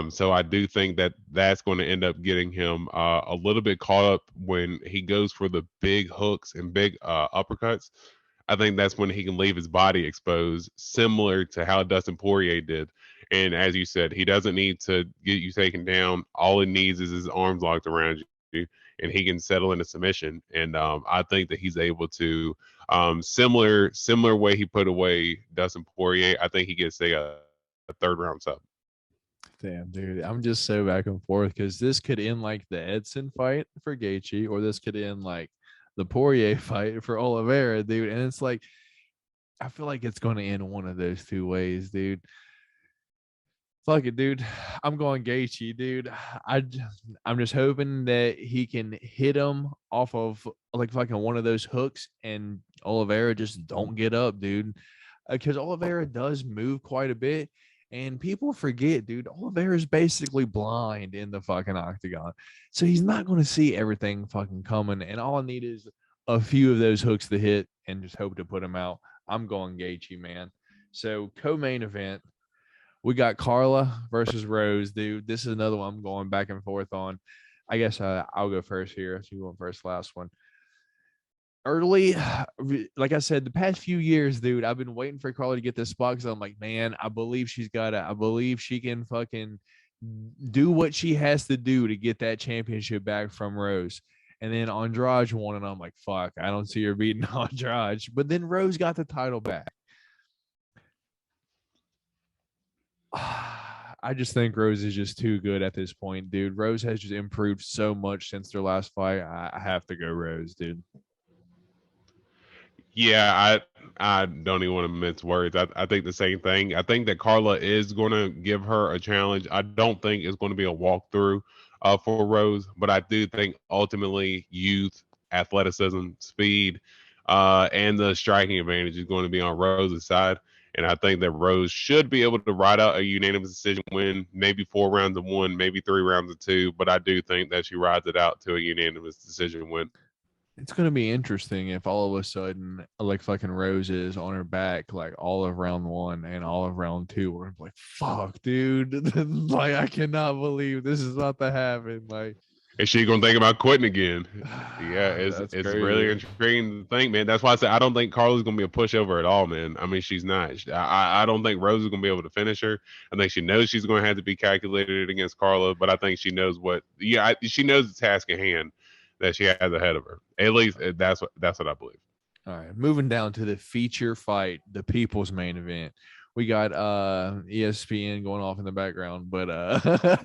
So I do think that that's going to end up getting him a little bit caught up when he goes for the big hooks and big uppercuts. I think that's when he can leave his body exposed, similar to how Dustin Poirier did. And as you said, he doesn't need to get you taken down. All he needs is his arms locked around you, and he can settle into submission. And I think that he's able to, similar way he put away Dustin Poirier, I think he gets a 3rd round sub. Damn, dude. I'm just so back and forth because this could end like the Edson fight for Gaethje, or this could end like the Poirier fight for Oliveira, dude. And it's like, I feel like it's going to end one of those two ways, dude. Fuck it, dude. I'm going Gaethje, dude. I'm just hoping that he can hit him off of like fucking one of those hooks, and Oliveira just don't get up, dude. Because Oliveira does move quite a bit, and people forget, dude. Oliveira's basically blind in the fucking octagon, so he's not going to see everything fucking coming. And all I need is a few of those hooks to hit, and just hope to put him out. I'm going Gaethje, man. So co-main event. We got Carla versus Rose, dude. This is another one I'm going back and forth on. I guess I'll go first here. You went first, last one. Early, like I said, the past few years, dude, I've been waiting for Carla to get this spot because I'm like, man, I believe she's got it. I believe she can fucking do what she has to do to get that championship back from Rose. And then Andrade won, and I'm like, fuck, I don't see her beating Andrade. But then Rose got the title back. I just think Rose is just too good at this point, dude. Rose has just improved so much since their last fight. I have to go Rose, dude. Yeah, I don't even want to mince words. I think the same thing. I think that Carla is going to give her a challenge. I don't think it's going to be a walkthrough for Rose, but I do think ultimately youth, athleticism, speed, and the striking advantage is going to be on Rose's side. And I think that Rose should be able to ride out a unanimous decision win, maybe 4 rounds of 1, maybe 3 rounds of 2. But I do think that she rides it out to a unanimous decision win. It's going to be interesting if all of a sudden, like fucking Rose is on her back, like all of round 1 and all of round 2. We're like, fuck, dude. Like, I cannot believe this is about to happen. Like, is she gonna think about quitting again? Yeah, it's really intriguing to think, man. That's why I said I don't think Carla's gonna be a pushover at all, man. I mean, she's not. I don't think Rose is gonna be able to finish her. I think she knows she's gonna have to be calculated against Carla, but I think she knows what. Yeah, she knows the task at hand that she has ahead of her. At least that's what I believe. All right, moving down to the feature fight, the people's main event. We got ESPN going off in the background, but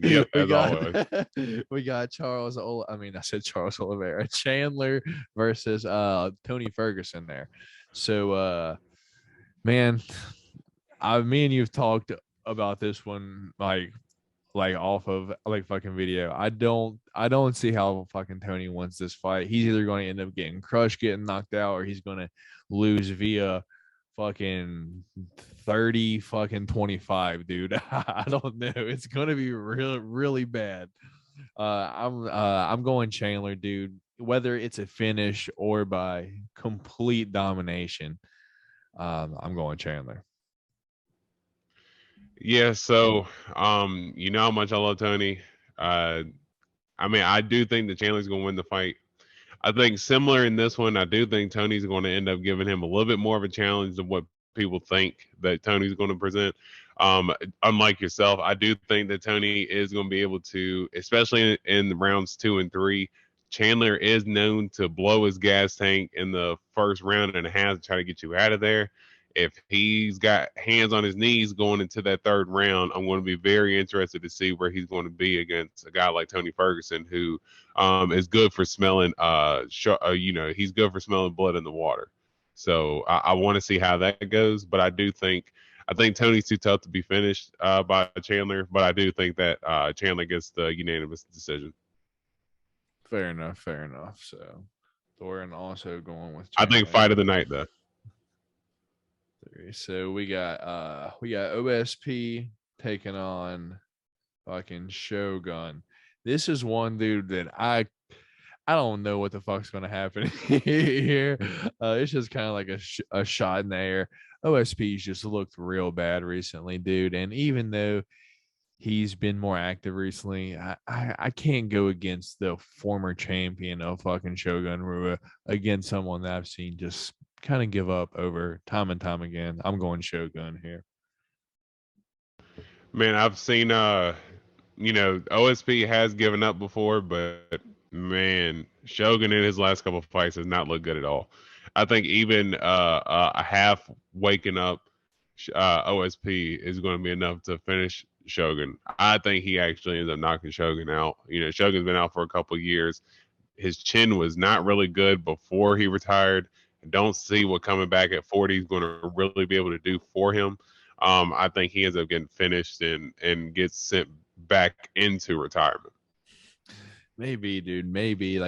yep, as always. We got Charles Oliveira, Chandler versus Tony Ferguson there. So man, me and you've talked about this one like off of like fucking video. I don't see how fucking Tony wins this fight. He's either going to end up getting crushed, getting knocked out, or he's going to lose via fucking 30 fucking 25, dude. I don't know. It's gonna be really bad. I'm going Chandler, dude. Whether it's a finish or by complete domination, I'm going Chandler. Yeah, so you know how much I love Tony. I mean, I do think that Chandler's gonna win the fight. I think similar in this one, I do think Tony's going to end up giving him a little bit more of a challenge than what people think that Tony's going to present. Unlike yourself, I do think that Tony is going to be able to, especially in rounds 2 and 3. Chandler is known to blow his gas tank in the first round and a half to try to get you out of there. If he's got hands on his knees going into that 3rd round, I'm going to be very interested to see where he's going to be against a guy like Tony Ferguson, who is good for smelling, he's good for smelling blood in the water. So I want to see how that goes. But I think Tony's too tough to be finished by Chandler. But I do think that Chandler gets the unanimous decision. Fair enough. So Thorin also going with Chandler. I think fight of the night, though. So we got OSP taking on fucking Shogun. This is one dude that I don't know what the fuck's gonna happen here. It's just kind of like a shot in the air. OSP's just looked real bad recently, dude. And even though he's been more active recently, I can't go against the former champion of fucking Shogun Rua against someone that I've seen just kind of give up over time and time again. I'm going Shogun here. Man, I've seen OSP has given up before, but man, Shogun in his last couple of fights has not looked good at all. I think even a half waking up OSP is going to be enough to finish Shogun. I think he actually ends up knocking Shogun out. You know, Shogun's been out for a couple of years. His chin was not really good before he retired. I don't see what coming back at 40 is going to really be able to do for him. I think he ends up getting finished and gets sent back into retirement. Maybe, dude. Maybe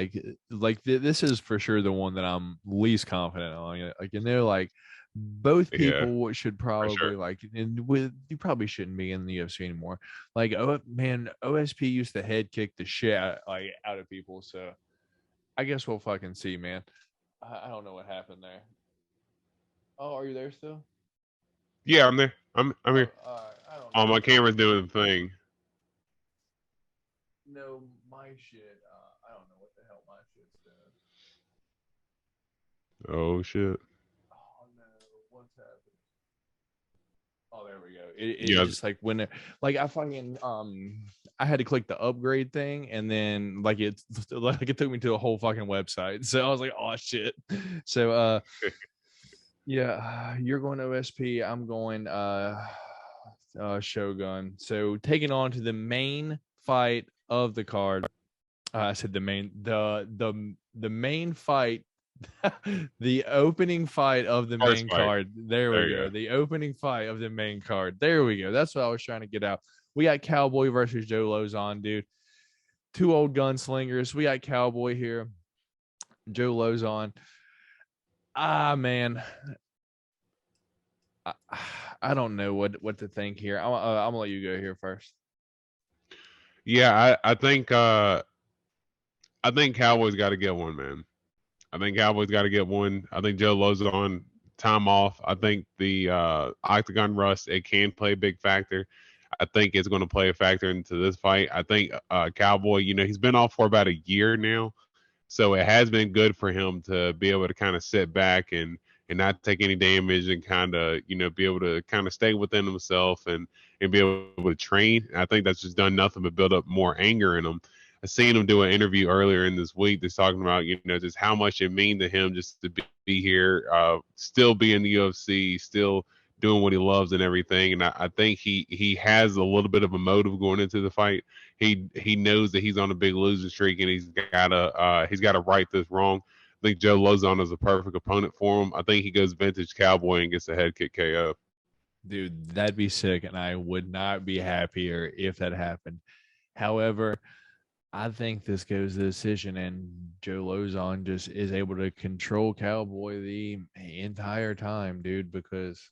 this is for sure the one that I'm least confident on. Like, you know, like both people should probably you probably shouldn't be in the UFC anymore. Like, oh man, OSP used to head kick the shit out of people. So I guess we'll fucking see, man. I don't know what happened there. Oh, are you there still? Yeah, I'm there. I'm here. I don't know. My camera's doing the thing. No, my shit. I don't know what the hell my shit's doing. Oh shit. Oh no, what's happening? Oh, there we go. It's just like when I fucking I had to click the upgrade thing, and then it took me to a whole fucking website. So I was like, oh shit. So yeah, you're going OSP. I'm going Shogun. So taking on to the main fight of the card. I said the main fight. The opening fight of the main card. There we go. The opening fight of the main card. There we go. That's what I was trying to get out. We got Cowboy versus Joe Lauzon, dude. Two old gunslingers. We got Cowboy here. Joe Lauzon. Man. I don't know what to think here. I'm gonna let you go here first. Yeah, I think Cowboys got to get one, man. I think Cowboys got to get one. I think Joe Lauzon time off. I think the octagon rust, it can play a big factor. I think it's going to play a factor into this fight. I think Cowboy, you know, he's been off for about a year now, so it has been good for him to be able to kind of sit back and not take any damage and kind of, you know, be able to kind of stay within himself and be able to train. And I think that's just done nothing but build up more anger in him. I seen him do an interview earlier in this week that's talking about, you know, just how much it means to him just to be here, still be in the UFC, still doing what he loves and everything. And I think he has a little bit of a motive going into the fight. He knows that he's on a big losing streak and he's gotta right this wrong. I think Joe Lauzon is a perfect opponent for him. I think he goes vintage Cowboy and gets a head kick KO. Dude, that'd be sick, and I would not be happier if that happened. However, I think this goes to the decision, and Joe Lauzon just is able to control Cowboy the entire time, dude, because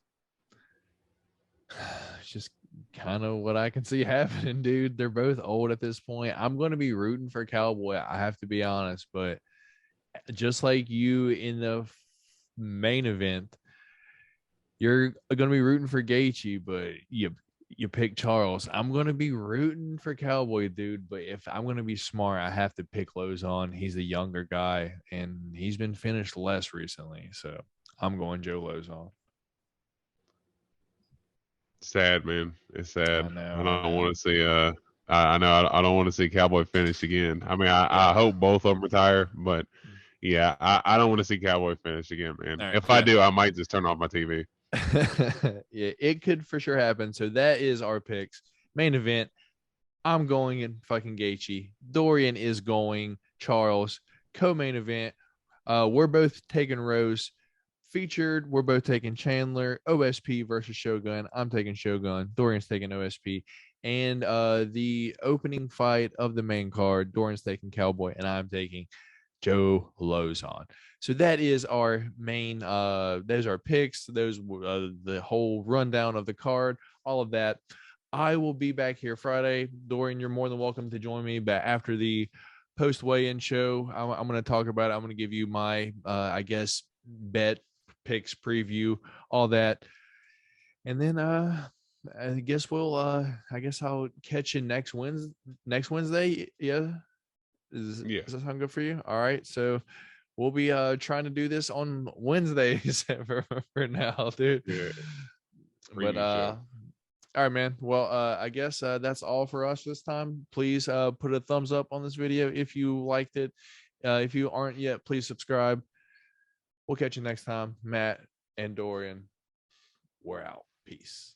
it's just kind of what I can see happening, dude. They're both old at this point. I'm going to be rooting for Cowboy, I have to be honest, but just like you in the main event, you're going to be rooting for Gaethje, but you pick Charles. I'm going to be rooting for Cowboy, dude, but if I'm going to be smart, I have to pick Lauzon. He's a younger guy, and he's been finished less recently, so I'm going Joe Lauzon. Sad, man. It's sad. I don't want to see I know I don't want to see Cowboy finish again. I mean, I hope both of them retire, but yeah, I don't want to see Cowboy finish again, man. Right, if I do, I might just turn off my TV. Yeah, it could for sure happen. So that is our picks. Main event, I'm going in fucking Gaethje. Dorian is going Charles. Co-main event, we're both taking Rose. Featured, we're both taking Chandler. OSP versus Shogun. I'm taking Shogun. Dorian's taking OSP. And the opening fight of the main card, Dorian's taking Cowboy, and I'm taking Joe Lauzon. So that is our main, those are picks, those the whole rundown of the card, all of that. I will be back here Friday. Dorian, you're more than welcome to join me, but after the post weigh-in show, I'm going to talk about it. I'm going to give you my, I guess, bet picks, preview, all that. And then I guess I'll catch you next Wednesday. Yeah. Does that sound good for you? All right. So we'll be trying to do this on Wednesdays for now, dude. Yeah. But all right, man. Well, I guess that's all for us this time. Please put a thumbs up on this video if you liked it. If you aren't yet, please subscribe. We'll catch you next time. Matt and Dorian, we're out. Peace.